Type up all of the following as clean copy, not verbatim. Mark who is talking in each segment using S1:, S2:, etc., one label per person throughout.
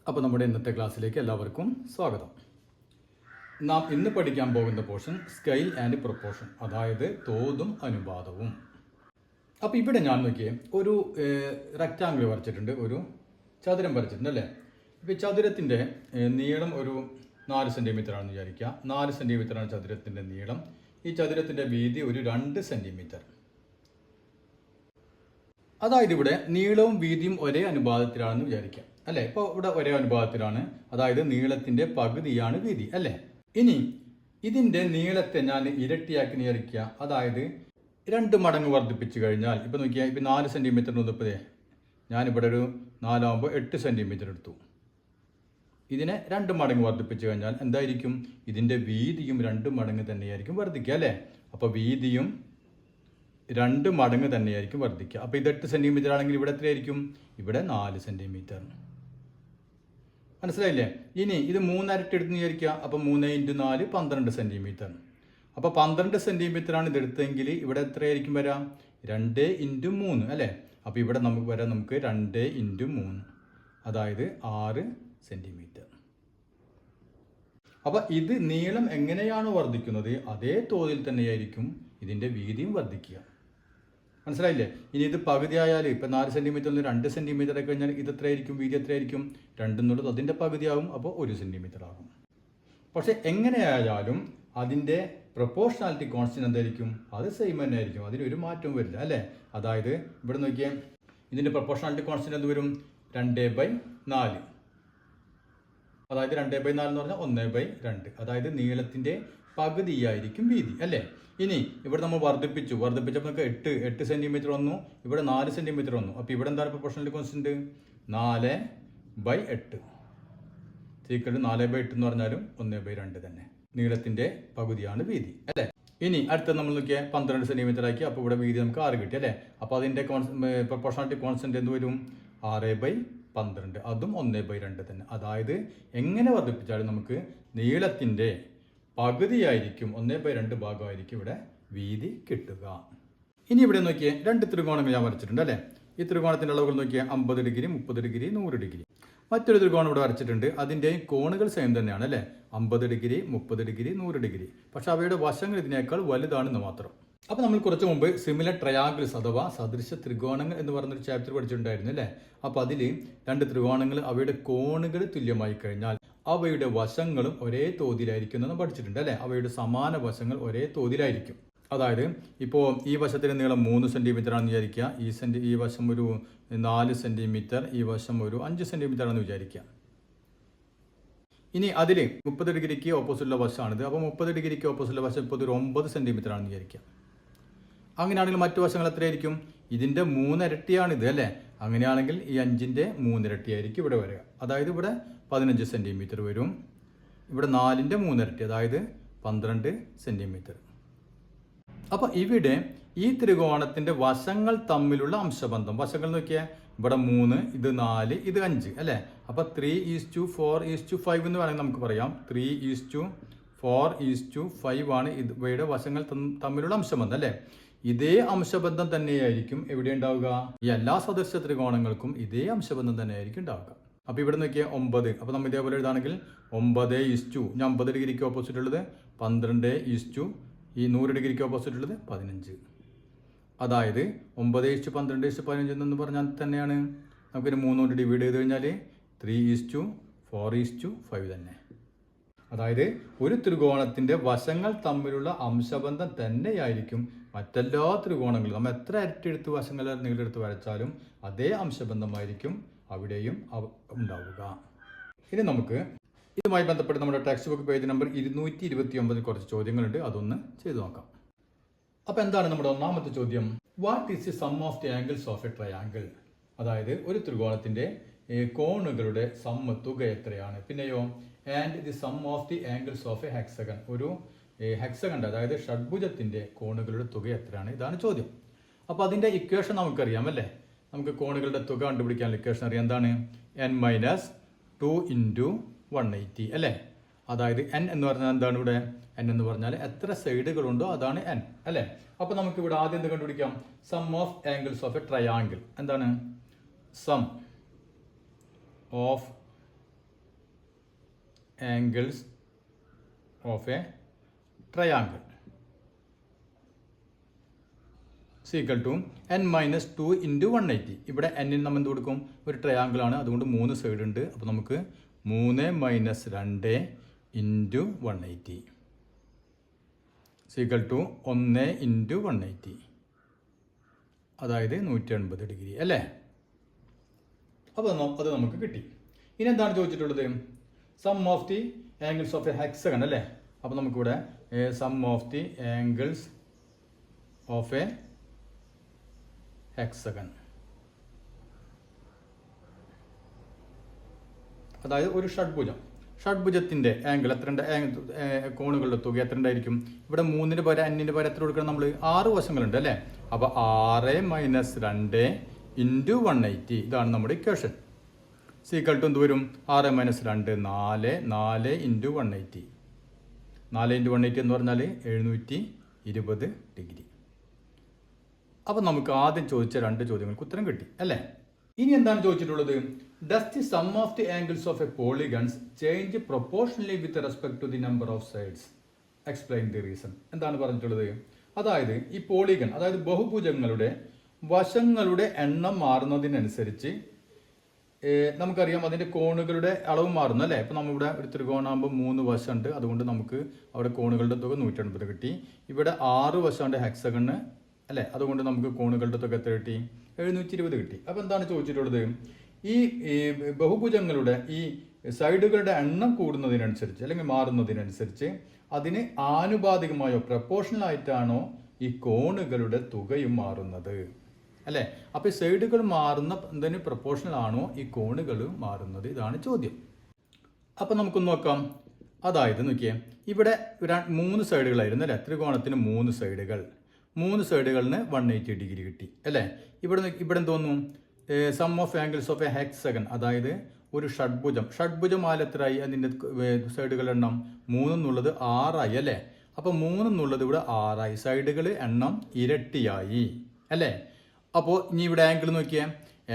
S1: അപ്പോൾ നമ്മുടെ ഇന്നത്തെ ക്ലാസ്സിലേക്ക് എല്ലാവർക്കും സ്വാഗതം. നാം ഇന്ന് പഠിക്കാൻ പോകുന്ന പോർഷൻ സ്കെയിൽ ആൻഡ് പ്രൊപ്പോർഷൻ, അതായത് തോതും അനുപാതവും. അപ്പോൾ ഇവിടെ ഞാൻ നോക്കിയേ ഒരു റെക്റ്റാങ്കിൾ വരച്ചിട്ടുണ്ട്, ഒരു ചതുരം വരച്ചിട്ടുണ്ട് അല്ലേ. ഇപ്പോൾ ഈ ചതുരത്തിൻ്റെ നീളം ഒരു 4 സെൻറ്റിമീറ്റർ ആണെന്ന് വിചാരിക്കുക. 4 സെൻറ്റിമീറ്ററാണ് ചതുരത്തിൻ്റെ നീളം. ഈ ചതുരത്തിൻ്റെ വീതി ഒരു 2 സെൻറ്റിമീറ്റർ. അതായത് ഇവിടെ നീളവും വീതിയും ഒരേ അനുപാതത്തിലാണെന്ന് വിചാരിക്കാം അല്ലേ. ഇപ്പോൾ ഇവിടെ ഒരേ അനുപാതത്തിലാണ്, അതായത് നീളത്തിന്റെ പകുതിയാണ് വീതി അല്ലേ. ഇനി ഇതിന്റെ നീളത്തെ ഞാൻ ഇരട്ടിയാക്കി വിചാരിക്കുക, അതായത് 2 മടങ്ങ് വർദ്ധിപ്പിച്ചു കഴിഞ്ഞാൽ ഇപ്പം നോക്കിയാൽ ഇപ്പം 4 സെൻറ്റിമീറ്ററിന് ഒന്നിപ്പതേ ഞാനിവിടെ ഒരു 4 ആകുമ്പോൾ 8 സെൻറ്റിമീറ്റർ എടുത്തു. ഇതിനെ 2 മടങ്ങ് വർദ്ധിപ്പിച്ചു കഴിഞ്ഞാൽ എന്തായിരിക്കും? ഇതിന്റെ വീതിയും 2 മടങ്ങ് തന്നെയായിരിക്കും വർദ്ധിക്കുക അല്ലേ. അപ്പോൾ വീതിയും 2 മടങ്ങ് തന്നെയായിരിക്കും വർദ്ധിക്കുക. അപ്പോൾ ഇത് 8 സെൻറ്റിമീറ്റർ ആണെങ്കിൽ ഇവിടെ എത്രയായിരിക്കും? ഇവിടെ 4 സെൻറ്റിമീറ്റർ. മനസ്സിലായില്ലേ? ഇനി ഇത് 3 ഇരട്ടി എടുത്ത് വിചാരിക്കുക. അപ്പോൾ 3 × 4 12 സെൻറ്റിമീറ്റർ. അപ്പോൾ 12 സെൻറ്റിമീറ്ററാണ് ഇതെടുത്തെങ്കിൽ ഇവിടെ എത്രയായിരിക്കും വരാം? 2 × 3 അല്ലേ. അപ്പോൾ ഇവിടെ നമുക്ക് 2 × 3, അതായത് 6 സെൻറ്റിമീറ്റർ. അപ്പോൾ ഇത് നീളം എങ്ങനെയാണോ വർദ്ധിക്കുന്നത് അതേ തോതിൽ തന്നെയായിരിക്കും ഇതിൻ്റെ വീതിയും വർദ്ധിക്കുക. മനസ്സിലായില്ലേ? ഇനി ഇത് പകുതി ആയാൽ ഇപ്പം 4 സെൻറ്റിമീറ്ററിൽ നിന്ന് 2 സെൻറ്റിമീറ്റർ ആയി കഴിഞ്ഞാൽ ഇത് എത്രയായിരിക്കും? വീതി എത്രയായിരിക്കും? 2 എന്നുള്ളത് അതിൻ്റെ പകുതിയാകും, അപ്പോൾ 1 സെൻറ്റിമീറ്റർ ആകും. പക്ഷെ എങ്ങനെയായാലും അതിൻ്റെ പ്രൊപ്പോർഷണാലിറ്റി കോൺസ്റ്റന്റ് എന്തായിരിക്കും? അത് സെയിം തന്നെ ആയിരിക്കും, അതിനൊരു മാറ്റവും വരില്ല അല്ലേ. അതായത് ഇവിടെ നോക്കിയാൽ ഇതിൻ്റെ പ്രൊപ്പോർഷണാലിറ്റി കോൺസ്റ്റന്റ് എന്ത് വരും? 2/4. അതായത് 2/4 എന്ന് പറഞ്ഞാൽ 1/2. അതായത് നീളത്തിൻ്റെ പകുതിയായിരിക്കും വീതി അല്ലേ. ഇനി ഇവിടെ നമ്മൾ വർദ്ധിപ്പിച്ചപ്പോൾ നമുക്ക് 8 സെൻറ്റിമീറ്റർ വന്നു, ഇവിടെ 4 സെൻറ്റിമീറ്റർ വന്നു. അപ്പോൾ ഇവിടെ എന്താണ് പ്രൊപ്പോർഷണൽ കോൺസ്റ്റന്റ്? 4/8. 4/8 എന്ന് പറഞ്ഞാലും 1/2 തന്നെ. നീളത്തിൻ്റെ പകുതിയാണ് വീതി അല്ലേ. ഇനി അടുത്ത നമ്മൾ നോക്കിയാൽ 12 സെൻറ്റിമീറ്റർ ആക്കി. അപ്പോൾ ഇവിടെ വീതി നമുക്ക് 6 കിട്ടി അല്ലേ. അപ്പോൾ അതിൻ്റെ പ്രൊപ്പോർഷണാലിറ്റി കോൺസ്റ്റന്റ് എന്ത് വരും? 6/12. അതും 1/2 തന്നെ. അതായത് എങ്ങനെ വർദ്ധിപ്പിച്ചാലും നമുക്ക് നീളത്തിൻ്റെ പകുതിയായിരിക്കും, 1/2 ഭാഗമായിരിക്കും ഇവിടെ വീതി കിട്ടുക. ഇനി ഇവിടെ നോക്കിയേ 2 ത്രികോണങ്ങൾ ഞാൻ വരച്ചിട്ടുണ്ട് അല്ലേ. ഈ ത്രികോണത്തിൻ്റെ അളവുകൾ നോക്കിയാൽ 50 ഡിഗ്രി, 30 ഡിഗ്രി, 100 ഡിഗ്രി. മറ്റൊരു ത്രികോണം ഇവിടെ വരച്ചിട്ടുണ്ട്, അതിൻ്റെ കോണുകൾ സെയിം തന്നെയാണ് അല്ലേ. 50 ഡിഗ്രി, 30 ഡിഗ്രി, 100 ഡിഗ്രി. പക്ഷെ അവയുടെ വശങ്ങൾ ഇതിനേക്കാൾ വലുതാണെന്ന് മാത്രം. അപ്പോൾ നമ്മൾ കുറച്ച് മുമ്പ് സിമിലർ ട്രയാങ്കിൾസ് അഥവാ സദൃശ ത്രികോണങ്ങൾ എന്ന് പറഞ്ഞൊരു ചാപ്റ്റർ പഠിച്ചിട്ടുണ്ടായിരുന്നു അല്ലേ. അപ്പോൾ അതിൽ 2 ത്രികോണങ്ങൾ അവയുടെ കോണുകൾ തുല്യമായി കഴിഞ്ഞാൽ അവയുടെ വശങ്ങളും ഒരേ തോതിലായിരിക്കും എന്ന് പഠിച്ചിട്ടുണ്ട് അല്ലേ. അവയുടെ സമാന വശങ്ങൾ ഒരേ തോതിലായിരിക്കും. അതായത് ഇപ്പോൾ ഈ വശത്തിന് നീളം 3 സെൻറ്റിമീറ്റർ ആണെന്ന് വിചാരിക്കുക. ഈ വശം ഒരു 4 സെൻറ്റിമീറ്റർ, ഈ വശം ഒരു 5 സെൻറ്റിമീറ്റർ ആണെന്ന് വിചാരിക്കുക. ഇനി അതിൽ 30 ഡിഗ്രിക്ക് ഓപ്പോസിറ്റുള്ള വശമാണിത്. അപ്പോൾ 30 ഡിഗ്രിക്ക് ഓപ്പോസിറ്റുള്ള വശം ഇപ്പോൾ ഒരു 9 സെൻറ്റിമീറ്റർ ആണെന്ന് വിചാരിക്കുക. അങ്ങനെയാണെങ്കിൽ മറ്റു വശങ്ങൾ എത്രയായിരിക്കും? ഇതിൻ്റെ 3 ഇരട്ടിയാണിത് അല്ലേ. അങ്ങനെയാണെങ്കിൽ ഈ 5ൻ്റെ 3 ഇരട്ടിയായിരിക്കും ഇവിടെ വരിക. അതായത് ഇവിടെ 15 സെൻറ്റിമീറ്റർ വരും. ഇവിടെ 4ൻ്റെ 3 ഇരട്ടി, അതായത് 12 സെൻറ്റിമീറ്റർ. അപ്പോൾ ഇവിടെ ഈ ത്രികോണത്തിൻ്റെ വശങ്ങൾ തമ്മിലുള്ള അംശബന്ധം, വശങ്ങൾ നോക്കിയാൽ ഇവിടെ 3, ഇത് 4, ഇത് 5 അല്ലേ. അപ്പോൾ 3:4:5 എന്ന് വേണമെങ്കിൽ നമുക്ക് പറയാം. 3:4:5 ആണ് ഇവയുടെ വശങ്ങൾ തമ്മിലുള്ള അംശബന്ധം അല്ലേ. ഇതേ അംശബന്ധം തന്നെയായിരിക്കും എവിടെ ഉണ്ടാവുക? ഈ എല്ലാ സദൃശ ത്രികോണങ്ങൾക്കും ഇതേ അംശബന്ധം തന്നെയായിരിക്കും ഉണ്ടാവുക. അപ്പോൾ ഇവിടെ നോക്കിയാൽ 9. അപ്പോൾ നമ്മൾ ഇതേപോലെ എഴുതാണെങ്കിൽ 9:, ഞാൻ 50 ഡിഗ്രിക്ക് ഓപ്പോസിറ്റ് ഉള്ളത് 12:, ഈ 100 ഡിഗ്രിക്ക് ഓപ്പോസിറ്റ് ഉള്ളത് 15. അതായത് 9:12:15 എന്ന് പറഞ്ഞാൽ തന്നെയാണ് നമുക്കൊരു 3 കൊണ്ട് ഡിവൈഡ് ചെയ്ത് കഴിഞ്ഞാൽ 3:4:5 തന്നെ. അതായത് ഒരു ത്രികോണത്തിൻ്റെ വശങ്ങൾ തമ്മിലുള്ള അംശബന്ധം തന്നെയായിരിക്കും മറ്റെല്ലാ ത്രികോണങ്ങളും. നമ്മൾ എത്ര ഇരട്ടിയെടുത്ത് വശങ്ങൾ നീളെടുത്ത് വരച്ചാലും അതേ അംശബന്ധമായിരിക്കും അവിടെയും ഉണ്ടാവുക. ഇനി നമുക്ക് ഇതുമായി ബന്ധപ്പെട്ട് നമ്മുടെ ടെക്സ്റ്റ് ബുക്ക് പേജ് നമ്പർ 229 കുറച്ച് ചോദ്യങ്ങളുണ്ട്, അതൊന്ന് ചെയ്തു നോക്കാം. അപ്പോൾ എന്താണ് നമ്മുടെ ഒന്നാമത്തെ ചോദ്യം? What is the sum of the angles of a triangle? അതായത് ഒരു ത്രികോണത്തിൻ്റെ കോണുകളുടെ തുക എത്രയാണ്? പിന്നെയോ and the sum of the angles of a hexagon, ഒരു ഹെക്സഗൺ അതായത് ഷഡ്ഭുജത്തിൻ്റെ കോണുകളുടെ തുക എത്രയാണ്? ഇതാണ് ചോദ്യം. അപ്പോൾ അതിൻ്റെ ഇക്വേഷൻ നമുക്കറിയാം അല്ലേ. നമുക്ക് കോണുകളുടെ തുക കണ്ടുപിടിക്കാനുള്ള ഇക്വേഷൻ അറിയാം. എന്താണ്? n-2 × 180 അല്ലേ. അതായത് n എന്ന് പറഞ്ഞാൽ എന്താണ്? ഇവിടെ n എന്ന് പറഞ്ഞാൽ എത്ര സൈഡുകളുണ്ടോ അതാണ് n അല്ലേ. അപ്പോൾ നമുക്ക് ഇവിടെ ആദ്യം എന്ത് കണ്ടുപിടിക്കാം? Sum of angles of a triangle. എന്താണ്? Sum of angles of a triangle equal to n minus 2 into 180. ഇവിടെ എന്നിന് നമ്മൾ എന്ത് കൊടുക്കും? ഒരു ട്രയാങ്കിൾ ആണ്, അതുകൊണ്ട് 3 സൈഡ് ഉണ്ട്. അപ്പോൾ നമുക്ക് 3 minus 2 into 180 equal to 1 into 180, അതായത് 180 ഡിഗ്രി അല്ലേ? അപ്പോൾ അത് നമുക്ക് കിട്ടി. ഇനി എന്താണ് ചോദിച്ചിട്ടുള്ളത്? Sum of the angles of a hexagon അല്ലേ? അപ്പോൾ നമുക്കിവിടെ sum of the angles of a hexagon, അതായത് ഒരു ഷഡ്ഭുജത്തിൻ്റെ ആംഗിൾ എത്ര ഉണ്ട്? കോണുകളുടെ തുക എത്ര ഉണ്ടായിരിക്കും? ഇവിടെ 3 പകരം n പകരം എത്ര കൊടുക്കണം? നമ്മൾ 6 വശങ്ങളുണ്ട് അല്ലേ? അപ്പോൾ 6 മൈനസ് 2 ഇൻറ്റു 180, ഇതാണ് നമ്മുടെ ഇക്വേഷൻ. ഈക്വൽ ടു എന്ത് വരും? 6 മൈനസ് 2 4 ഇൻറ്റു 180. 4 ഇൻറ്റു 180 എന്ന് പറഞ്ഞാൽ 720 ഡിഗ്രി. അപ്പോൾ നമുക്ക് ആദ്യം ചോദിച്ച 2 ചോദ്യങ്ങൾക്ക് ഉത്തരം കിട്ടി അല്ലേ? ഇനി എന്താണ് ചോദിച്ചിട്ടുള്ളത്? Does the sum of the angles of a polygons change proportionally with respect to the number of sides? Explain the reason. എന്താണ് പറഞ്ഞിട്ടുള്ളത്? അതായത് ഈ പോളിഗൺ, അതായത് ബഹുഭുജങ്ങളുടെ വശങ്ങളുടെ എണ്ണം മാറുന്നതിനനുസരിച്ച് നമുക്കറിയാം അതിൻ്റെ കോണുകളുടെ അളവ് മാറുന്നു അല്ലേ? ഇപ്പോൾ നമ്മളിവിടെ ഒരു ത്രികോണാകുമ്പോൾ 3 വശമുണ്ട്, അതുകൊണ്ട് നമുക്ക് അവിടെ കോണുകളുടെ തുക 180 കിട്ടി. ഇവിടെ 6 വശമുണ്ട് ഹെക്സഗണ് അല്ലേ? അതുകൊണ്ട് നമുക്ക് കോണുകളുടെ തുക എത്ര കിട്ടി? 720 കിട്ടി. അപ്പോൾ എന്താണ് ചോദിച്ചിട്ടുള്ളത്? ഈ ബഹുഭുജങ്ങളുടെ ഈ സൈഡുകളുടെ എണ്ണം കൂടുന്നതിനനുസരിച്ച് അല്ലെങ്കിൽ മാറുന്നതിനനുസരിച്ച് അതിന് ആനുപാതികമായോ പ്രപ്പോർഷണൽ ആയിട്ടാണോ ഈ കോണുകളുടെ തുകയും മാറുന്നത് അല്ലേ? അപ്പോൾ ഈ സൈഡുകൾ മാറുന്നതിന് പ്രപ്പോർഷണൽ ആണോ ഈ കോണുകൾ മാറുന്നത്? ഇതാണ് ചോദ്യം. അപ്പം നമുക്കൊന്ന് നോക്കാം. അതായത് നോക്കിയേ, ഇവിടെ 3 സൈഡുകളായിരുന്നു അല്ലേ? ത്രികോണത്തിന് 3 സൈഡുകൾ, 3 സൈഡുകളിന് 180 ഡിഗ്രി കിട്ടി അല്ലേ? ഇവിടെ എന്തോന്നു? Sum of angles of a hexagon, അതായത് ഒരു ഷഡ്ഭുജമാല എത്രയായി? അതിൻ്റെ സൈഡുകളുടെ എണ്ണം 3 എന്നുള്ളത് 6 ആയി അല്ലേ? അപ്പോൾ 3 എന്നുള്ളത് ഇവിടെ 6 ആയി, സൈഡുകൾ എണ്ണം ഇരട്ടിയായി അല്ലേ? അപ്പോൾ ഇനി ഇവിടെ ആംഗിൾ നോക്കിയാൽ,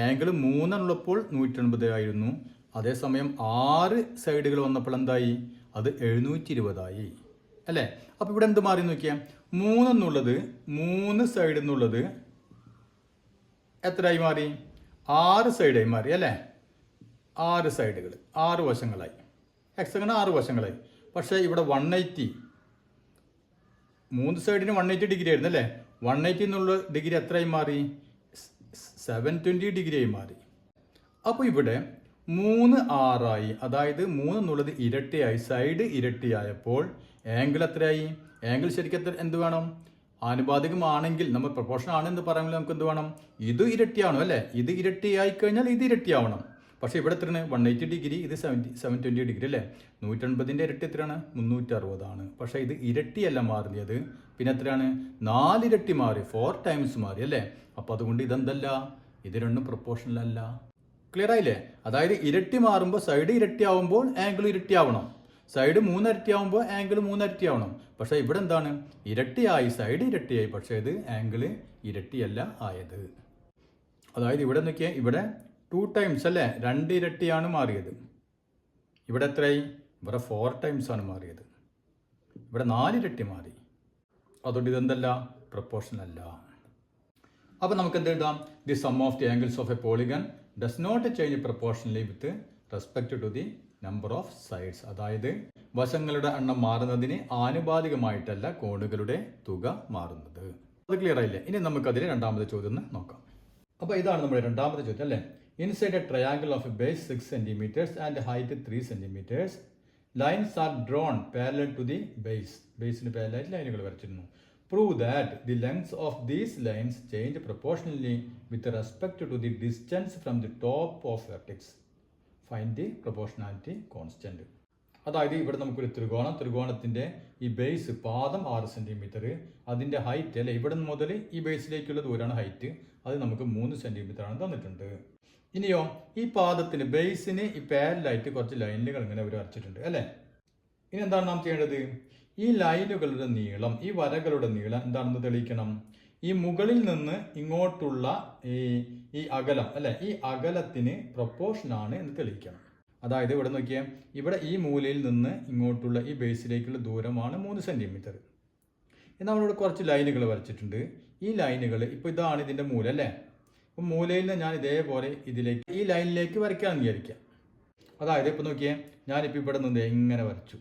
S1: ആംഗിൾ 3 ഉള്ളപ്പോൾ 180 ആയിരുന്നു, അതേസമയം 6 സൈഡുകൾ വന്നപ്പോൾ എന്തായി? അത് 720 ആയി അല്ലേ? അപ്പോൾ ഇവിടെ എന്ത് മാറി നോക്കിയാൽ, 3 എന്നുള്ളത് 3 സൈഡ് എന്നുള്ളത് എത്രയായി മാറി? 6 സൈഡായി മാറി അല്ലേ? 6 സൈഡുകൾ, 6 വശങ്ങളായി. ഹെക്സഗൺ 6 വശങ്ങളായി. പക്ഷേ ഇവിടെ 180, 3 സൈഡിന് 180 ഡിഗ്രി ആയിരുന്നു അല്ലേ? 180 എന്നുള്ള ഡിഗ്രി എത്രയായി മാറി? 720 ഡിഗ്രി ആയി മാറി. അപ്പോൾ ഇവിടെ 3 6 ആയി, അതായത് 3 എന്നുള്ളത് ഇരട്ടിയായി, സൈഡ് ഇരട്ടിയായപ്പോൾ ആംഗിൾ എത്രയായി? ആംഗിൾ ശരിക്കും എന്ത് വേണം? ആനുപാതികമാണെങ്കിൽ, നമ്മൾ പ്രൊപ്പോർഷൻ ആണെന്ന് പറയുമ്പോൾ നമുക്ക് എന്ത് വേണം? ഇത് ഇരട്ടിയാവണം അല്ലേ? ഇത് ഇരട്ടിയായി കഴിഞ്ഞാൽ ഇത് ഇരട്ടിയാവണം. പക്ഷേ ഇവിടെ എത്രയാണ്? 180 ഡിഗ്രി, ഇത് 720 ഡിഗ്രി അല്ലേ? 180ൻ്റെ ഇരട്ടി എത്രയാണ്? 360 ആണ്. പക്ഷേ ഇത് ഇരട്ടിയല്ല മാറിയത്, പിന്നെ എത്രയാണ്? 4 ഇരട്ടി മാറി, 4 ടൈംസ് മാറി അല്ലേ? അപ്പോൾ അതുകൊണ്ട് ഇതെന്തല്ല? ഇത് രണ്ടും പ്രൊപ്പോർഷണൽ അല്ല. ക്ലിയർ ആയില്ലേ? അതായത് ഇരട്ടി മാറുമ്പോൾ സൈഡ് ഇരട്ടിയാവുമ്പോൾ ആംഗിൾ ഇരട്ടിയാവണം, സൈഡ് 3 ഇരട്ടിയാവുമ്പോൾ ആംഗിൾ 3 ഇരട്ടിയാവണം. പക്ഷേ ഇവിടെ എന്താണ്? ഇരട്ടിയായി, സൈഡ് ഇരട്ടിയായി, പക്ഷേ ഇത് ആംഗിൾ ഇരട്ടിയല്ല ആയത്. അതായത് ഇവിടെ നോക്കിയാൽ, ഇവിടെ 2 ടൈംസ് അല്ലേ? 2 ഇരട്ടിയാണ് മാറിയത്. ഇവിടെ എത്രയായി? ഇവിടെ 4 ടൈംസ് ആണ് മാറിയത്. ഇവിടെ 4 ഇരട്ടി മാറി. അതുകൊണ്ട് ഇതെന്തല്ല? പ്രൊപ്പോർഷണൽ അല്ല. അപ്പോൾ നമുക്ക് എന്ത് എഴുതാം? The sum of the angles of a polygon does not change proportionally with respect to the number of sides. അതായത് വശങ്ങളുടെ എണ്ണം മാറുന്നതിന് ആനുപാതികമായിട്ടല്ല കോണുകളുടെ തുക മാറുന്നത്. അത് ക്ലിയർ ആയില്ലേ? ഇനി നമുക്കതിൽ രണ്ടാമത്തെ ചോദ്യം നോക്കാം. അപ്പോൾ ഇതാണ് നമ്മുടെ രണ്ടാമത്തെ ചോദ്യം അല്ലേ? Inside a triangle of a base 6 centimetres and height 3 centimetres, lines are drawn parallel to the base. ബേസിന് പാരലായിട്ട് ലൈനുകൾ വരച്ചിരുന്നു. Prove that the lengths of these lines change proportionally with respect to the distance from the top of vertex. Find the proportionality constant. അതായത് ഇവിടെ നമുക്കൊരു ത്രികോണത്തിൻ്റെ ഈ base പാദം 6 centimetre, അതിൻ്റെ ഹൈറ്റ് അല്ലെ, ഇവിടെ മുതൽ ഈ ബേസിലേക്കുള്ള ദൂരമാണ് ഹൈറ്റ്, അത് നമുക്ക് 3 സെൻറ്റിമീറ്റർ ആണ് തന്നിട്ടുണ്ട്. ഇനിയോ ഈ പാദത്തിന് ബേസിന് ഈ പാരലായിട്ട് കുറച്ച് ലൈനുകൾ ഇങ്ങനെ അവർ വരച്ചിട്ടുണ്ട് അല്ലേ? ഇനി എന്താണ് നാം ചെയ്യേണ്ടത്? ഈ ലൈനുകളുടെ നീളം, ഈ വരകളുടെ നീളം എന്താണെന്ന് തെളിയിക്കണം. ഈ മുകളിൽ നിന്ന് ഇങ്ങോട്ടുള്ള ഈ അകലം അല്ലെ, ഈ അകലത്തിന് പ്രൊപ്പോർഷനാണ് എന്ന് തെളിയിക്കണം. അതായത് ഇവിടെ നോക്കിയാൽ ഇവിടെ ഈ മൂലയിൽ നിന്ന് ഇങ്ങോട്ടുള്ള ഈ ബേസിലേക്കുള്ള ദൂരമാണ് 3 സെൻറ്റിമീറ്റർ. നമ്മളിവിടെ കുറച്ച് ലൈനുകൾ വരച്ചിട്ടുണ്ട്. ഈ ലൈനുകൾ ഇപ്പോൾ ഇതാണ് ഇതിൻ്റെ മൂല അല്ലേ. അപ്പോൾ മൂലയിൽ നിന്ന് ഞാൻ ഇതേപോലെ ഇതിലേക്ക് ഈ ലൈനിലേക്ക് വരയ്ക്കാമെന്ന് വിചാരിക്കാം. അതായത് ഇപ്പോൾ നോക്കിയേ, ഞാനിപ്പോൾ ഇവിടെ നിന്ന് ഇങ്ങനെ വരച്ചു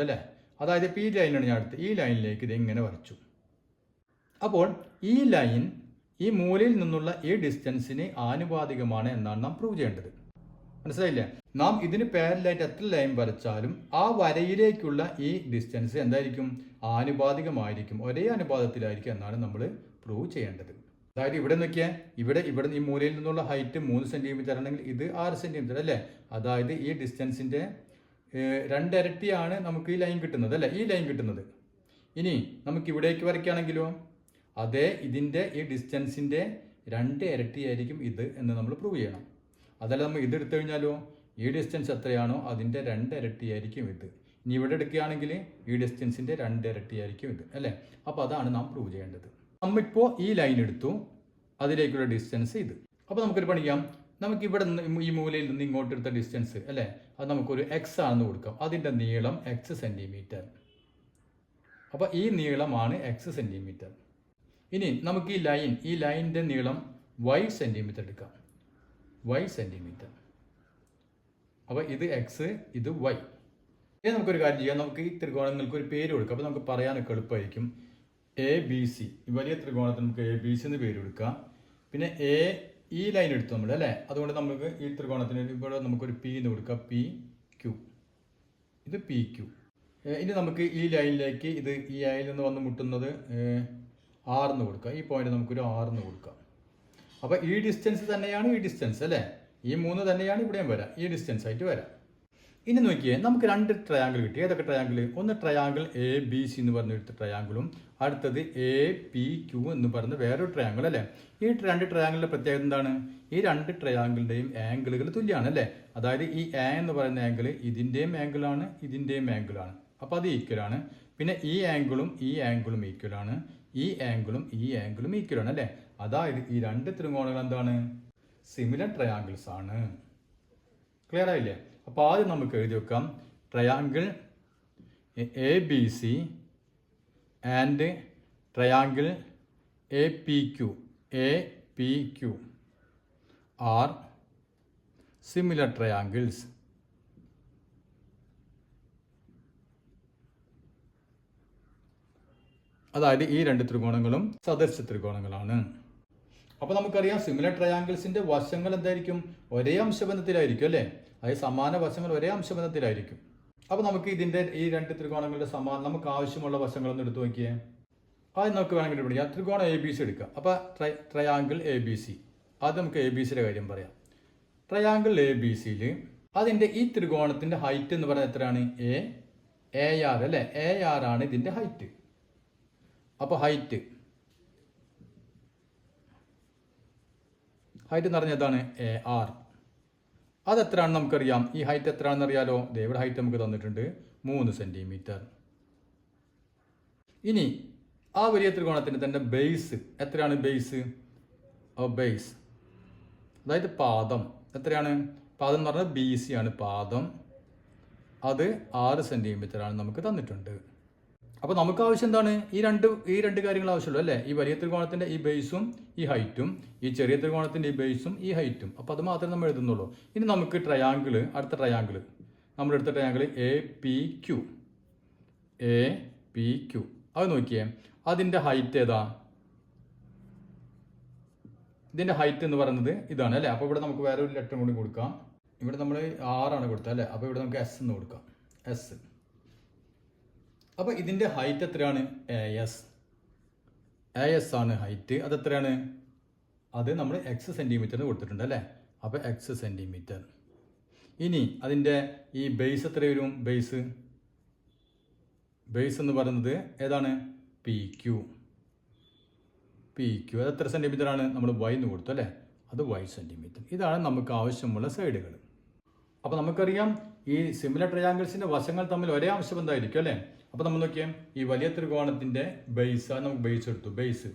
S1: അല്ലേ. അതായത് ഇപ്പോൾ ഈ ലൈനാണ് ഞാൻ എടുത്ത് ഈ ലൈനിലേക്ക് ഇത് ഇങ്ങനെ വരച്ചു. അപ്പോൾ ഈ ലൈൻ ഈ മൂലയിൽ നിന്നുള്ള ഈ ഡിസ്റ്റൻസിന് ആനുപാതികമാണ് എന്നാണ് നാം പ്രൂവ് ചെയ്യേണ്ടത്. മനസ്സിലായില്ലേ? നാം ഇതിന് പാരലായിട്ട് എത്ര ലൈൻ വരച്ചാലും ആ വരയിലേക്കുള്ള ഈ ഡിസ്റ്റൻസ് എന്തായിരിക്കും? ആനുപാതികമായിരിക്കും, ഒരേ അനുപാതത്തിലായിരിക്കും എന്നാണ് നമ്മൾ പ്രൂവ് ചെയ്യേണ്ടത്. അതായത് ഇവിടെ നോക്കിയാൽ ഇവിടെ ഈ മൂലയിൽ നിന്നുള്ള ഹൈറ്റ് 3 സെൻറ്റിമീറ്റർ ആണെങ്കിൽ ഇത് 6 സെൻറ്റിമീറ്റർ അല്ലേ. അതായത് ഈ ഡിസ്റ്റൻസിൻ്റെ 2 ഇരട്ടിയാണ് നമുക്ക് ഈ ലൈൻ കിട്ടുന്നത് അല്ലേ, ഈ ലൈൻ കിട്ടുന്നത്. ഇനി നമുക്ക് ഇവിടേക്ക് വരയ്ക്കുകയാണെങ്കിലോ അതേ ഇതിൻ്റെ ഈ ഡിസ്റ്റൻസിൻ്റെ 2 ഇരട്ടിയായിരിക്കും ഇത് എന്ന് നമ്മൾ പ്രൂവ് ചെയ്യണം. അതല്ല നമ്മൾ ഇത് എടുത്തു കഴിഞ്ഞാലോ ഈ ഡിസ്റ്റൻസ് എത്രയാണോ അതിൻ്റെ 2 ഇരട്ടിയായിരിക്കും ഇത്. ഇനി ഇവിടെ എടുക്കുകയാണെങ്കിൽ ഈ ഡിസ്റ്റൻസിൻ്റെ 2 ഇരട്ടിയായിരിക്കും ഇത് അല്ലേ. അപ്പോൾ അതാണ് നാം പ്രൂവ് ചെയ്യേണ്ടത്. നമ്മളിപ്പോൾ ഈ ലൈൻ എടുത്തു, അതിലേക്കുള്ള ഡിസ്റ്റൻസ് ഇത്. അപ്പോൾ നമുക്കൊരു പണിയാം, നമുക്ക് ഇവിടെ നിന്ന് ഈ മൂലയിൽ നിന്ന് ഇങ്ങോട്ട് എടുത്ത ഡിസ്റ്റൻസ് അല്ലേ, അത് നമുക്കൊരു എക്സ് ആണെന്ന് കൊടുക്കാം. അതിൻ്റെ നീളം എക്സ് സെൻറ്റിമീറ്റർ. അപ്പോൾ ഈ നീളമാണ് എക്സ് സെൻറ്റിമീറ്റർ. ഇനി നമുക്ക് ഈ ലൈനിൻ്റെ നീളം വൈ സെൻറ്റിമീറ്റർ എടുക്കാം, വൈ സെൻറ്റിമീറ്റർ. അപ്പോൾ ഇത് എക്സ്, ഇത് വൈ. ഇനി നമുക്കൊരു കാര്യം ചെയ്യാം, നമുക്ക് ഈ ത്രികോണങ്ങൾക്ക് ഒരു പേര് കൊടുക്കാം. അപ്പോൾ നമുക്ക് പറയാനൊക്കെ എളുപ്പമായിരിക്കും. എ ബി സി, ഈ വലിയ ത്രികോണത്തിന് നമുക്ക് എ ബി സി എന്ന് പേര് കൊടുക്കാം. പിന്നെ ഈ ലൈൻ എടുത്തു നമ്മൾ അല്ലേ, അതുകൊണ്ട് നമുക്ക് ഈ ത്രികോണത്തിന് ഇവിടെ നമുക്കൊരു പി എന്ന് കൊടുക്കാം, പി ക്യു. ഇത് പി ക്യു. ഇനി നമുക്ക് ഈ ലൈനിലേക്ക് ഇത് ഈ ലൈനിൽ നിന്ന് വന്ന് മുട്ടുന്നത് ആറെന്ന് കൊടുക്കാം. ഈ പോയിന്റ് നമുക്കൊരു ആറെന്ന് കൊടുക്കാം. അപ്പോൾ ഈ ഡിസ്റ്റൻസ് തന്നെയാണ് ഈ ഡിസ്റ്റൻസ് അല്ലേ, ഈ 3 തന്നെയാണ് ഇവിടെയും വരാം, ഈ ഡിസ്റ്റൻസ് ആയിട്ട് വരാം. ഇനി നോക്കിയേ, നമുക്ക് 2 ട്രയാങ്കിൾ കിട്ടി. ഏതൊക്കെ ട്രയാങ്കിൾ? ഒന്ന് ട്രയാങ്കിൾ എ ബി സി എന്ന് പറഞ്ഞ ട്രയാങ്കിളും അടുത്തത് എ പി ക്യു എന്ന് പറഞ്ഞ വേറൊരു ട്രയാങ്കിൾ അല്ലേ. ഈ 2 ട്രയാങ്കിളിൻ്റെ പ്രത്യേകത എന്താണ്? ഈ 2 ട്രയാങ്കിളിൻ്റെയും ആംഗിളുകൾ തുല്യമാണ് അല്ലേ. അതായത് ഈ എ എന്ന് പറയുന്ന ആംഗിൾ ഇതിൻ്റെയും ആംഗിളാണ്, ഇതിൻ്റെയും ആംഗിളാണ്. അപ്പോൾ അത് ഈക്വലാണ്. പിന്നെ ഈ ആംഗിളും ഈക്വലാണ്, ഈ ആംഗിളും ഈക്വലാണ് അല്ലേ. അതായത് ഈ 2 ത്രികോണങ്ങൾ എന്താണ്? സിമിലർ ട്രയാങ്കിൾസ് ആണ്. ക്ലിയർ ആയില്ലേ? അപ്പോൾ ആദ്യം നമുക്ക് എഴുതി വെക്കാം, triangle A B C and triangle A P Q are similar triangles. അതായത് ഈ 2 ത്രികോണങ്ങളും സദൃശ ത്രികോണങ്ങളാണ്. അപ്പോൾ നമുക്കറിയാം സിമിലർ ട്രയാങ്കിൾസിൻ്റെ വശങ്ങൾ എന്തായിരിക്കും? ഒരേ അംശബന്ധത്തിലായിരിക്കും അല്ലേ. അതായത് സമാന വശങ്ങൾ ഒരേ അംശബന്ധത്തിലായിരിക്കും. അപ്പോൾ നമുക്ക് ഇതിൻ്റെ ഈ 2 ത്രികോണങ്ങളുടെ നമുക്ക് ആവശ്യമുള്ള വശങ്ങളൊന്നും എടുത്തു നോക്കിയേ. ആദ്യം നമുക്ക് വേണമെങ്കിൽ പഠിക്കാം, ത്രികോണം എ ബി സി എടുക്കുക. അപ്പോൾ ട്രയാങ്കിൾ എ ബി സി, ആദ്യം നമുക്ക് എ ബി സിയുടെ കാര്യം പറയാം. ട്രയാങ്കിൾ എ ബി സിയിൽ അതിൻ്റെ ഈ ത്രികോണത്തിൻ്റെ ഹൈറ്റ് എന്ന് പറയുന്നത് എത്രയാണ്? എ ആർ അല്ലേ. എ ആർ ആണ് ഇതിൻ്റെ ഹൈറ്റ്. അപ്പോൾ ഹൈറ്റ് എന്ന് പറഞ്ഞാൽ എന്താണ്? A R. അതെത്രയാണെന്ന് നമുക്കറിയാം. ഈ ഹൈറ്റ് എത്രയാണെന്ന് അറിയാലോ. ഇവിടെ ഹൈറ്റ് നമുക്ക് തന്നിട്ടുണ്ട് 3 സെൻറ്റിമീറ്റർ. ഇനി ആ വലിയ ത്രികോണത്തിൻ്റെ തന്നെ ബേസ് എത്രയാണ്? ബേസ് അതായത് പാദം എത്രയാണ്? പാദം എന്ന് പറഞ്ഞാൽ ബി സി ആണ് പാദം. അത് 6 സെൻറ്റിമീറ്റർ ആണ് നമുക്ക് തന്നിട്ടുണ്ട്. അപ്പോൾ നമുക്ക് ആവശ്യം എന്താണ്? ഈ രണ്ട് കാര്യങ്ങൾ ആവശ്യമുള്ളൂ അല്ലേ. ഈ വലിയ ത്രികോണത്തിൻ്റെ ഈ ബേസും ഈ ഹൈറ്റും, ഈ ചെറിയ ത്രികോണത്തിൻ്റെ ഈ ബേസും ഈ ഹൈറ്റും. അപ്പോൾ അത് മാത്രമേ നമ്മൾ എഴുതുന്നുള്ളൂ. ഇനി നമുക്ക് അടുത്ത ട്രയാങ്കിൾ നമ്മളെടുത്ത ട്രയാങ്കിൾ എ പി ക്യു അത് നോക്കിയേ. അതിൻ്റെ ഹൈറ്റ് ഏതാ? ഇതിൻ്റെ ഹൈറ്റ് എന്ന് പറയുന്നത് ഇതാണ് അല്ലേ. അപ്പോൾ ഇവിടെ നമുക്ക് വേറെ ഒരു ലെറ്റർ കൂടി കൊടുക്കാം. ഇവിടെ നമ്മൾ 6 കൊടുത്തത് അല്ലേ. അപ്പോൾ ഇവിടെ നമുക്ക് എസ് എന്ന് കൊടുക്കാം, എസ്. അപ്പോൾ ഇതിൻ്റെ ഹൈറ്റ് എത്രയാണ്? എ എസ് ആണ് ഹൈറ്റ്. അതെത്രയാണ്? അത് നമ്മൾ എക്സ് സെൻറ്റിമീറ്ററിന് കൊടുത്തിട്ടുണ്ട് അല്ലേ. അപ്പോൾ എക്സ് സെൻറ്റിമീറ്റർ. ഇനി അതിൻ്റെ ഈ ബേസ് എത്ര വരും? ബേസ് എന്ന് പറയുന്നത് ഏതാണ്? P Q. അത് എത്ര സെൻറ്റിമീറ്റർ ആണ്? നമ്മൾ വൈ എന്ന് കൊടുത്തു അല്ലേ. അത് വൈ സെൻറ്റിമീറ്റർ. ഇതാണ് നമുക്ക് ആവശ്യമുള്ള സൈഡുകൾ. അപ്പോൾ നമുക്കറിയാം ഈ സിമിലർ ട്രയാങ്കിൾസിൻ്റെ വശങ്ങൾ തമ്മിൽ ഒരേ അംശബന്ധമായിരിക്കും അല്ലേ. അപ്പോൾ നമ്മൾ നോക്കിയാൽ ഈ വലിയ ത്രികോണത്തിൻ്റെ ബേസ്, നമുക്ക് ബേസ് എടുത്തു, base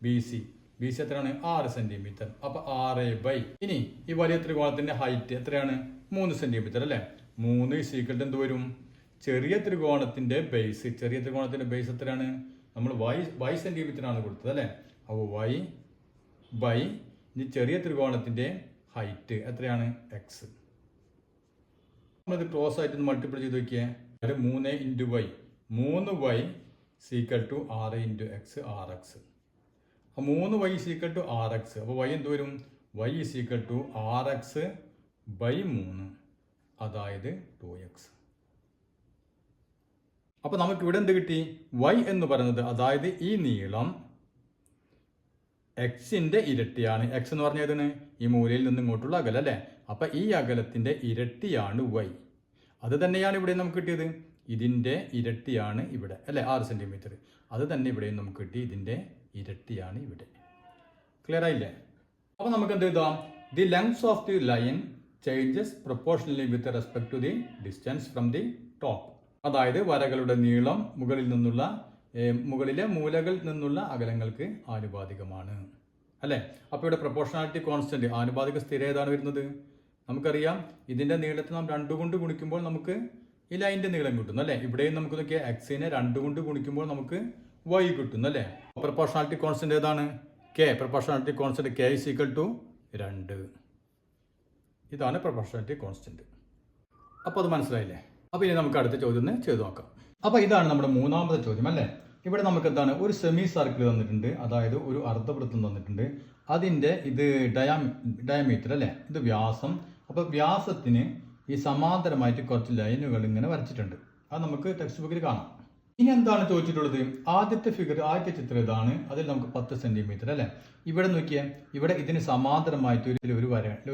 S1: B C. B C എത്രയാണ് 6 സെന്റിമീറ്റർ. അപ്പൊ 6 ഇനി ഈ വലിയ ത്രികോണത്തിന്റെ ഹൈറ്റ് എത്രയാണ് 3 സെന്റിമീറ്റർ അല്ലെ. 3 = എന്ത് വരും? ചെറിയ ത്രികോണത്തിന്റെ ബേസ് എത്രയാണ്? നമ്മൾ y സെന്റിമീറ്റർ ആണ് കൊടുത്തത് അല്ലെ. അപ്പോൾ y ബൈ ഇനി ചെറിയ ത്രികോണത്തിന്റെ ഹൈറ്റ് എത്രയാണ്? x. നമ്മളിത് ക്രോസ് ആയിട്ട് മൾട്ടിപ്പിൾ ചെയ്ത് നോക്കിയേ. 3 × y 3y = 6 × x 6x. 3y = 6x. അപ്പോൾ y എന്ത് വരും? y = 6x / 3, അതായത് 2x. അപ്പോൾ നമുക്ക് ഇവിടെ എന്ത് കിട്ടി? y എന്ന് പറയുന്നത്, അതായത് ഈ നീളം എക്സിന്റെ ഇരട്ടിയാണ്. എക്സ് എന്ന് പറഞ്ഞതിന് ഈ മൂലയിൽ നിന്ന് ഇങ്ങോട്ടുള്ള അകലം അല്ലേ. അപ്പൊ ഈ അകലത്തിന്റെ ഇരട്ടിയാണ് y. അത് തന്നെയാണ് ഇവിടെ നമുക്ക് കിട്ടിയത്. ഇതിന്റെ ഇരട്ടിയാണ് ഇവിടെ അല്ലെ 6 സെന്റിമീറ്റർ. അത് തന്നെ ഇവിടെയും നമുക്ക് കിട്ടി. ഇതിന്റെ ഇരട്ടിയാണ് ഇവിടെ. ക്ലിയർ ആയില്ലേ? അപ്പൊ നമുക്ക് എന്ത് എഴുതാം? The length of the line changes proportionally with respect to the distance from the top. അതായത് വരകളുടെ നീളം മുകളിലെ മൂലകളിൽ നിന്നുള്ള അകലങ്ങൾക്ക് ആനുപാതികമാണ് അല്ലെ. അപ്പൊ ഇവിടെ പ്രൊപ്പോർഷണാലിറ്റി കോൺസ്റ്റന്റ്, ആനുപാതിക സ്ഥിര ഏതാണ് വരുന്നത്? നമുക്കറിയാം ഇതിന്റെ നീളത്തെ നാം 2 കൊണ്ട് ഗുണിക്കുമ്പോൾ നമുക്ക് ഈ ലൈനിന്റെ നീളം കിട്ടുന്നു അല്ലെ. ഇവിടെയും നമുക്ക് നോക്കിയാൽ എക്സിനെ 2 കൊണ്ട് ഗുണിക്കുമ്പോൾ നമുക്ക് y കിട്ടുന്നു അല്ലെ. പ്രൊപ്പോർഷണാലിറ്റി കോൺസ്റ്റന്റ് ഏതാണ്? k. Proportionality constant k = 2. ഇതാണ് പ്രൊപ്പോർഷണാലിറ്റി കോൺസ്റ്റന്റ്. അപ്പോൾ അത് മനസ്സിലായില്ലേ? അപ്പോൾ ഇനി നമുക്ക് അടുത്ത ചോദ്യം ചെയ്തു നോക്കാം. അപ്പോൾ ഇതാണ് നമ്മുടെ മൂന്നാമത്തെ ചോദ്യം അല്ലേ. ഇവിടെ നമുക്ക് എന്താണ്? ഒരു സെമി സർക്കിൾ തന്നിട്ടുണ്ട്, അതായത് ഒരു അർദ്ധവൃത്തം തന്നിട്ടുണ്ട്. അതിൻ്റെ ഇത് ഡയമീറ്റർ അല്ലേ, ഇത് വ്യാസം. അപ്പോൾ വ്യാസത്തിന് ഈ സമാന്തരമായിട്ട് കുറച്ച് ലൈനുകൾ ഇങ്ങനെ വരച്ചിട്ടുണ്ട്. അത് നമുക്ക് ടെക്സ്റ്റ് ബുക്കിൽ കാണാം. ഇനി എന്താണ് ചോദിച്ചിട്ടുള്ളത്? ആദ്യത്തെ ചിത്രം ഇതാണ്. അതിൽ നമുക്ക് 10 സെന്റിമീറ്റർ അല്ലേ. ഇവിടെ നോക്കിയാൽ ഇവിടെ ഇതിന് സമാന്തരമായിട്ട്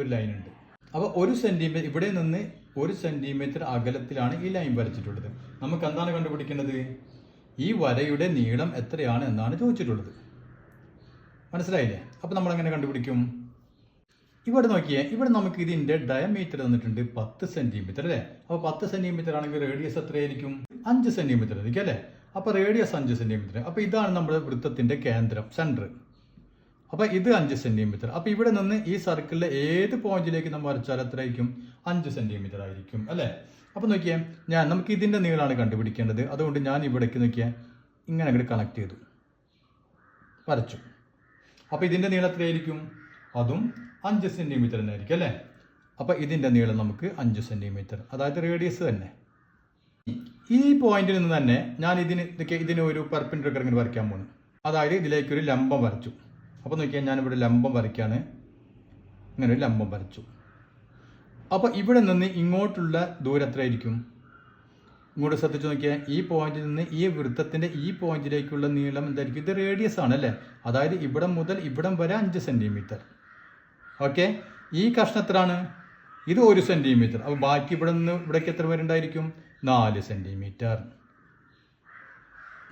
S1: ഒരു ലൈൻ ഉണ്ട്. അപ്പോൾ 1 സെന്റിമീറ്റർ ഇവിടെ നിന്ന് 1 സെന്റിമീറ്റർ അകലത്തിലാണ് ഈ ലൈൻ വരച്ചിട്ടുള്ളത്. നമുക്ക് എന്താണ് കണ്ടുപിടിക്കേണ്ടത്? ഈ വരയുടെ നീളം എത്രയാണ് എന്നാണ് ചോദിച്ചിട്ടുള്ളത്. മനസ്സിലായില്ലേ? അപ്പോൾ നമ്മൾ എങ്ങനെ കണ്ടുപിടിക്കും? ഇവിടെ നോക്കിയേ, ഇവിടെ നമുക്ക് ഇതിന്റെ ഡയമീറ്റർ തന്നിട്ടുണ്ട് 10 സെന്റിമീറ്റർ അല്ലേ. അപ്പോൾ 10 സെന്റിമീറ്റർ ആണെങ്കിൽ റേഡിയസ് എത്രയായിരിക്കും? 5 സെന്റിമീറ്റർ ആയിരിക്കും അല്ലേ. അപ്പോൾ റേഡിയസ് 5 സെന്റിമീറ്റർ. അപ്പോൾ ഇതാണ് നമ്മുടെ വൃത്തത്തിന്റെ കേന്ദ്രം, സെന്റർ. അപ്പോൾ ഇത് 5 സെന്റിമീറ്റർ. അപ്പോൾ ഇവിടെ നിന്ന് ഈ സർക്കിളിലെ ഏത് പോയിന്റിലേക്ക് നമ്മൾ വരച്ചാൽ എത്രയായിരിക്കും? 5 സെന്റിമീറ്റർ ആയിരിക്കും അല്ലേ. അപ്പോൾ നോക്കിയേ, നമുക്ക് ഇതിന്റെ നീളമാണ് കണ്ടുപിടിക്കേണ്ടത്. അതുകൊണ്ട് ഞാൻ ഇവിടേക്ക് നോക്കിയാൽ ഇങ്ങനെ അങ്ങോട്ട് കണക്ട് ചെയ്തു, വരച്ചു. അപ്പോൾ ഇതിന്റെ നീളം എത്രയായിരിക്കും? അതും 5 സെന്റിമീറ്റർ തന്നെ ആയിരിക്കും അല്ലേ. അപ്പോൾ ഇതിന്റെ നീളം നമുക്ക് 5 സെന്റിമീറ്റർ, അതായത് റേഡിയസ് തന്നെ. ഈ പോയിന്റിൽ നിന്ന് തന്നെ ഞാൻ ഇതിന് ഒരു പെർപെൻഡിക്കുലർ ഇങ്ങനെ വരയ്ക്കാൻ പോകുന്നു. അതായത് ഇതിലേക്ക് ഒരു ലംബം വരച്ചു. അപ്പോൾ നോക്കിയാൽ ഞാനിവിടെ ലംബം വരയ്ക്കാണ്. ഇങ്ങനെ ഒരു ലംബം വരച്ചു. അപ്പോൾ ഇവിടെ നിന്ന് ഇങ്ങോട്ടുള്ള ദൂരം എത്രയായിരിക്കും? ഇങ്ങോട്ട് ശ്രദ്ധിച്ച് നോക്കിയാൽ ഈ പോയിന്റിൽ നിന്ന് ഈ വൃത്തത്തിന്റെ ഈ പോയിന്റിലേക്കുള്ള നീളം എന്തായിരിക്കും? ഇത് റേഡിയസ് ആണ് അല്ലേ. അതായത് ഇവിടം മുതൽ ഇവിടം വരെ 5 സെന്റിമീറ്റർ. ഓക്കെ, ഈ കഷ്ണം എത്രയാണ്? ഇത് 1 സെന്റിമീറ്റർ. അപ്പോൾ ബാക്കി ഇവിടെ നിന്ന് ഇവിടേക്ക് എത്ര വരെ ഉണ്ടായിരിക്കും? 4 സെന്റിമീറ്റർ.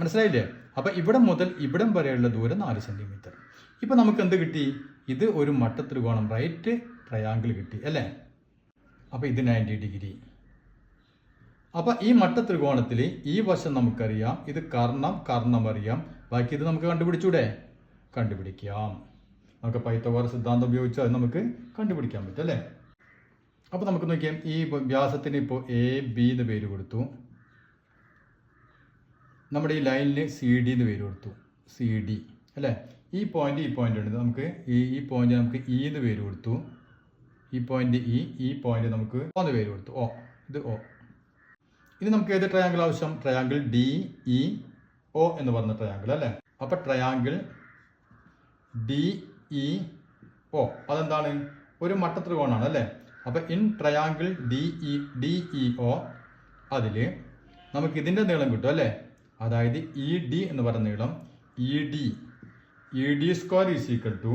S1: മനസ്സിലായില്ലേ? അപ്പോൾ ഇവിടെ മുതൽ ഇവിടം വരെയുള്ള ദൂരം 4 സെന്റിമീറ്റർ. ഇപ്പം നമുക്ക് എന്ത് കിട്ടി? ഇത് ഒരു മട്ടത്രികോണം, റൈറ്റ് ട്രയാങ്കിൾ കിട്ടി അല്ലേ. അപ്പോൾ ഇത് 90 ഡിഗ്രി. അപ്പോൾ ഈ മട്ടത്രികോണത്തിൽ ഈ വശം നമുക്കറിയാം, ഇത് കർണം അറിയാം. ബാക്കി ഇത് നമുക്ക് കണ്ടുപിടിക്കാം. നമുക്ക് പൈത്തഗോറസ് സിദ്ധാന്തം ഉപയോഗിച്ച് അത് നമുക്ക് കണ്ടുപിടിക്കാൻ പറ്റും അല്ലേ. അപ്പോൾ നമുക്ക് നോക്കിയാൽ ഈ വ്യാസത്തിന് ഇപ്പോൾ AB എന്ന് പേര് കൊടുത്തു. നമ്മുടെ ഈ ലൈനിന് CD എന്ന് പേര് കൊടുത്തു, CD അല്ലേ. ഈ പോയിന്റ് ഉണ്ട്, നമുക്ക് ഈ പോയിന്റ് നമുക്ക് E എന്ന് പേര് കൊടുത്തു. ഈ പോയിന്റ് ഈ പോയിന്റ് നമുക്ക് O എന്ന് പേര് കൊടുത്തു. ഇത് O. ഇനി നമുക്ക് ഏത് ട്രയാങ്കിൾ ആവശ്യം? ട്രയാങ്കിൾ DEO എന്ന് പറഞ്ഞ ട്രയാങ്കിൾ അല്ലേ. അപ്പൊ ട്രയാങ്കിൾ DEO അതെന്താണ്? ഒരു മട്ടത്രികോണാണ് അല്ലേ. അപ്പൊ ഇൻ ട്രയാങ്കിൾ DEO അതിൽ നമുക്ക് ഇതിന്റെ നീളം കിട്ടും അല്ലേ. അതായത് ED എന്ന് പറയുന്ന നീളം, ED square is equal to,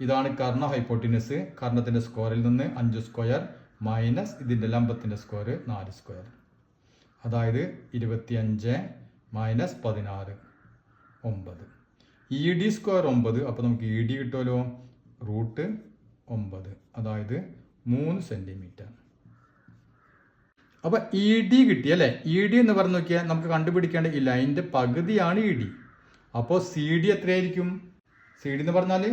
S1: ഇതാണ് കർണ ഹൈപ്പോട്ടിനസ്, കർണത്തിന്റെ സ്ക്വയറിൽ നിന്ന് 5 സ്ക്വയർ മൈനസ് ഇതിന്റെ ലംബത്തിന്റെ സ്ക്വയർ 4 സ്ക്വയർ, അതായത് 25 മൈനസ് 16 9. ED square 9. അപ്പോൾ നമുക്ക് ED കിട്ടുമല്ലോ, √9, അതായത് 3 സെന്റിമീറ്റർ. അപ്പോൾ ED കിട്ടി അല്ലേ. ED എന്ന് പറഞ്ഞു നോക്കിയാൽ നമുക്ക് കണ്ടുപിടിക്കേണ്ട ഈ ലൈനിന്റെ പകുതിയാണ് ED. അപ്പോൾ CD എത്രയായിരിക്കും? സി ഡി എന്ന് പറഞ്ഞാൽ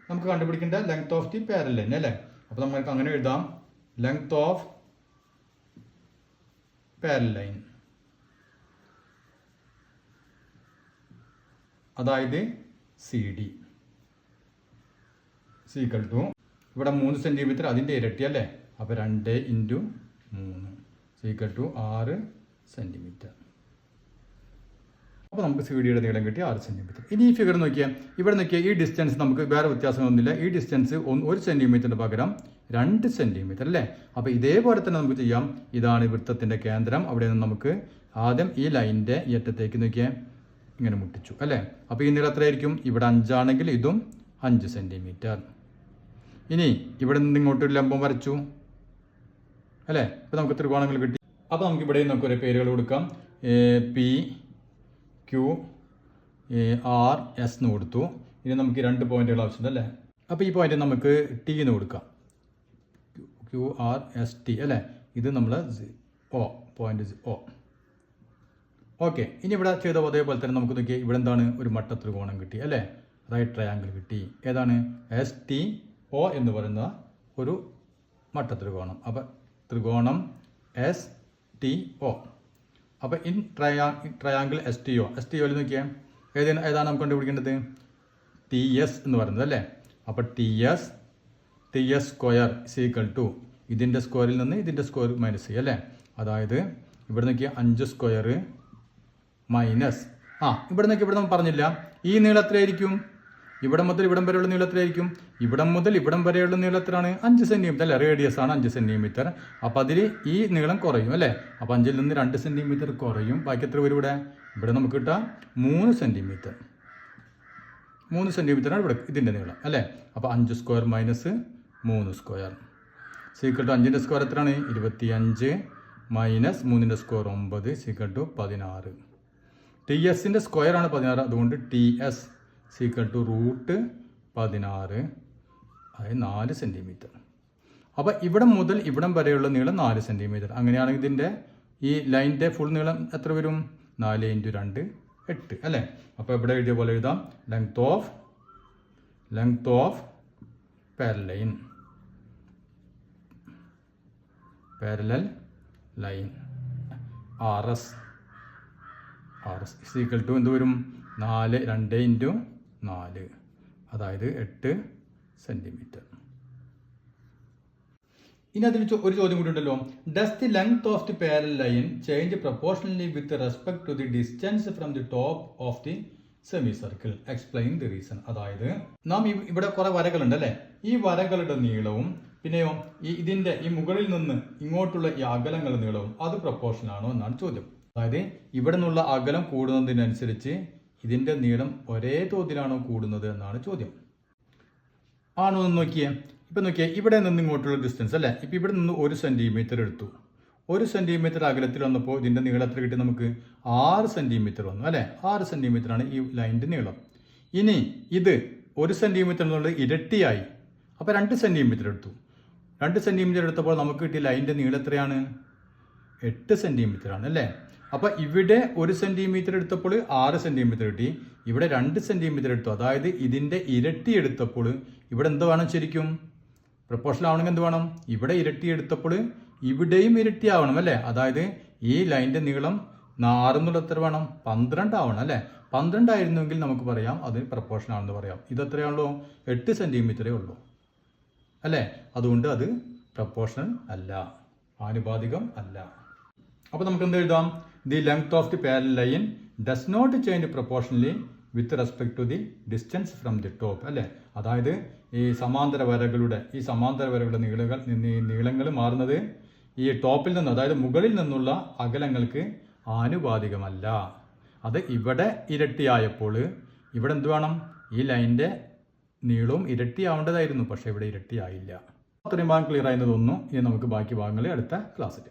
S1: നമുക്ക് കണ്ടുപിടിക്കേണ്ട length of the parallel line അല്ലേ. അപ്പോൾ നമുക്ക് അങ്ങനെ എഴുതാം, ലെങ്ത് ഓഫ് പാരലൽ ലൈൻ, അതായത് സി ഡി ഈക്വൽ ടു ഇവിടെ 3 സെൻറ്റിമീറ്റർ അതിൻ്റെ ഇരട്ടി അല്ലേ. അപ്പോൾ 2 × 3 ഈക്വൽ ടു 6 സെൻറ്റിമീറ്റർ. അപ്പോൾ നമുക്ക് സി ഡിയുടെ നീളം കിട്ടി 6 സെൻറ്റിമീറ്റർ. ഇനി ഈ ഫിഗർ നോക്കിയാൽ ഇവിടെ നോക്കിയാൽ ഈ ഡിസ്റ്റൻസ് നമുക്ക് വേറെ വ്യത്യാസമൊന്നുമില്ല. ഈ ഡിസ്റ്റൻസ് 1 സെൻറ്റിമീറ്ററിന് പകരം 2 സെൻറ്റിമീറ്റർ അല്ലേ. അപ്പോൾ ഇതേപോലെ തന്നെ നമുക്ക് ചെയ്യാം. ഇതാണ് വൃത്തത്തിൻ്റെ കേന്ദ്രം. അവിടെ നിന്ന് നമുക്ക് ആദ്യം ഈ ലൈനിൻ്റെ ഈ അറ്റത്തേക്ക് നോക്കിയാൽ ഇങ്ങനെ മുട്ടിച്ചു അല്ലേ. അപ്പോൾ ഈ നീളം എത്രയായിരിക്കും? ഇവിടെ 5 ആണെങ്കിൽ ഇതും 5 സെൻറ്റിമീറ്റർ. ഇനി ഇവിടെ നിന്ന് ഇങ്ങോട്ട് ഒരു ലംബം വരച്ചു അല്ലേ. ഇപ്പോൾ നമുക്ക് ത്രികോണങ്ങൾ കിട്ടി. അപ്പോൾ നമുക്ക് ഇവിടെ നമുക്ക് ഒരു പേരുകൾ കൊടുക്കാം. പി ക്യു ആർ എസ് എന്ന് കൊടുത്തു. ഇനി നമുക്ക് 2 പോയിന്റുകൾ ആവശ്യമുണ്ട് അല്ലേ. അപ്പോൾ ഈ പോയിന്റ് നമുക്ക് ടി എന്ന് കൊടുക്കാം, ക്യു ആർ എസ് ടി അല്ലേ. ഇത് നമ്മൾ ഒ പോയിന്റ് ഒ. ഓക്കെ, ഇനി ഇവിടെ ചെയ്ത അതേപോലെ തന്നെ നമുക്ക് നോക്കിയാൽ ഇവിടെ എന്താണ് ഒരു മട്ട ത്രികോണം കിട്ടി അല്ലേ, റൈറ്റ് ട്രയാങ്കിൾ കിട്ടി. ഏതാണ്? എസ് ടി ഒ എന്ന് പറയുന്ന ഒരു മട്ട ത്രികോണം. അപ്പോൾ ത്രികോണം എസ് ടി ഒ. അപ്പോൾ ഇൻ ട്രയാങ്കിൾ എസ് ടി ഒയിൽ നോക്കിയാൽ ഏതാണ് നമുക്ക് കണ്ടുപിടിക്കേണ്ടത്? ടി എസ് എന്ന് പറയുന്നത് അല്ലേ. അപ്പോൾ T S square equal to ഇതിൻ്റെ സ്ക്വയറിൽ നിന്ന് ഇതിൻ്റെ സ്ക്വയർ മൈനസ് ചെയ്യുക അല്ലേ. അതായത് ഇവിടെ നോക്കിയാൽ 5 സ്ക്വയർ മൈനസ് ഇവിടെ നോക്കി ഇവിടെ നമ്മൾ പറഞ്ഞില്ല ഈ നീളം എത്രയായിരിക്കും? ഇവിടെ മുതൽ ഇവിടം വരെയുള്ള നീളം എത്രയായിരിക്കും? ഇവിടം മുതൽ ഇവിടം വരെയുള്ള നീളം എത്രയാണ്? 5 സെൻറ്റിമീറ്റർ അല്ലേ. റേഡിയസ് ആണ് 5 സെൻറ്റിമീറ്റർ. അപ്പോൾ അതിൽ ഈ നീളം കുറയും അല്ലേ. അപ്പോൾ 5ൽ നിന്ന് 2 സെൻറ്റിമീറ്റർ കുറയും. ബാക്കി എത്ര വരും ഇവിടെ? ഇവിടെ നമുക്ക് കിട്ടാം 3 സെൻറ്റിമീറ്റർ. 3 സെൻറ്റിമീറ്ററാണ് ഇവിടെ ഇതിൻ്റെ നീളം അല്ലേ. അപ്പോൾ 5 square minus 3 square equal to 5ൻ്റെ സ്ക്വയർ എത്രയാണ്? 25 മൈനസ് 3ൻ്റെ സ്ക്വയർ 9 ഈക്വൽ ടു 16. ടി എസിൻ്റെ സ്ക്വയർ ആണ് 16. അതുകൊണ്ട് ടി എസ് ഈക്വൽ ടു √16, അതായത് 4 സെൻറ്റിമീറ്റർ. അപ്പോൾ ഇവിടെ മുതൽ ഇവിടം വരെയുള്ള നീളം 4 സെൻറ്റിമീറ്റർ. അങ്ങനെയാണെങ്കിൽ ഇതിൻ്റെ ഈ ലൈനിൻ്റെ ഫുൾ നീളം എത്ര വരും? 4 × 2 8 അല്ലേ. അപ്പോൾ ഇവിടെ എഴുതിയ പോലെ എഴുതാം, length of parallel line RS equal to എന്ത് വരും? 2 × 4, അതായത് 8 സെൻറ്റിമീറ്റർ. ഇനി അതിൽ ഒരു ചോദ്യം കൂടി ഉണ്ടല്ലോ. Does the length of the parallel line change proportionally with respect to the distance from the top of the semi circle, explain the reason. അതായത് നാം ഇവിടെ കുറെ വരകളുണ്ട് അല്ലേ. ഈ വരകളുടെ നീളവും പിന്നെയോ ഇതിൻ്റെ ഈ മുകളിൽ നിന്ന് ഇങ്ങോട്ടുള്ള ഈ അകലങ്ങളുടെ നീളവും അത് പ്രൊപ്പോർഷൻ ആണോ എന്നാണ് ചോദ്യം. അതായത് ഇവിടെ നിന്നുള്ള അകലം കൂടുന്നതിനനുസരിച്ച് ഇതിൻ്റെ നീളം ഒരേ തോതിലാണോ കൂടുന്നത് എന്നാണ് ചോദ്യം. ആണോ എന്ന് നോക്കിയേ. ഇപ്പം നോക്കിയേ, ഇവിടെ നിന്ന് ഇങ്ങോട്ടുള്ള ഡിസ്റ്റൻസ് അല്ലേ. ഇപ്പം ഇവിടെ നിന്ന് 1 സെൻറ്റിമീറ്റർ എടുത്തു. 1 സെൻറ്റിമീറ്റർ അകലത്തിൽ വന്നപ്പോൾ ഇതിൻ്റെ നീളം എത്ര കിട്ടി? നമുക്ക് 6 സെൻറ്റിമീറ്റർ വന്നു അല്ലേ. 6 സെൻറ്റിമീറ്ററാണ് ഈ ലൈനിൻ്റെ നീളം. ഇനി ഇത് 1 സെൻറ്റിമീറ്റർ എന്നുള്ളത് ഇരട്ടിയായി. അപ്പോൾ 2 സെൻറ്റിമീറ്റർ എടുത്തു. 2 സെൻറ്റിമീറ്റർ എടുത്തപ്പോൾ നമുക്ക് കിട്ടിയ ലൈനിൻ്റെ നീളം എത്രയാണ്? 8 സെൻറ്റിമീറ്ററാണ് അല്ലേ. അപ്പോൾ ഇവിടെ 1 സെൻറ്റിമീറ്റർ എടുത്തപ്പോൾ 6 സെൻറ്റിമീറ്റർ കിട്ടി. ഇവിടെ 2 സെൻറ്റിമീറ്റർ എടുത്തു. അതായത് ഇതിൻ്റെ ഇരട്ടി എടുത്തപ്പോൾ ഇവിടെ എന്ത് വേണം? ശരിക്കും പ്രൊപ്പോർഷണൽ ആവണമെങ്കിൽ എന്ത് വേണം? ഇവിടെ ഇരട്ടി എടുത്തപ്പോൾ ഇവിടെയും ഇരട്ടി ആവണം അല്ലേ. അതായത് ഈ ലൈനിൻ്റെ നീളം 6 എന്നുള്ള എത്ര വേണം? 12 ആവണം അല്ലേ. 12 ആയിരുന്നെങ്കിൽ നമുക്ക് പറയാം അത് പ്രൊപ്പോർഷണൽ ആണെന്ന് പറയാം. ഇത് എത്രയാണല്ലോ? 8 സെൻറ്റിമീറ്ററേ ഉള്ളൂ അല്ലേ. അതുകൊണ്ട് അത് പ്രൊപ്പോർഷണൽ അല്ല, ആനുപാതികം അല്ല. അപ്പോൾ നമുക്ക് എന്ത് എഴുതാം? The length of the parallel line does not change proportionally with respect to the distance from the top അല്ലേ. അതായത് ഈ സമാന്തര വരകളുടെ നീളങ്ങൾ മാറുന്നത് ഈ ടോപ്പിൽ നിന്ന്, അതായത് മുകളിൽ നിന്നുള്ള അകലങ്ങൾക്ക് ആനുപാതികമല്ല. അത് ഇവിടെ ഇരട്ടിയായപ്പോൾ ഇവിടെ എന്ത് വേണം? ഈ ലൈനിൻ്റെ നീളവും ഇരട്ടിയാവേണ്ടതായിരുന്നു. പക്ഷേ ഇവിടെ ഇരട്ടിയായില്ല. അത്രയും ഭാഗം ക്ലിയർ ആയെന്ന് തോന്നുന്നു. ഇനി നമുക്ക് ബാക്കി ഭാഗങ്ങൾ അടുത്ത ക്ലാസ്സിൽ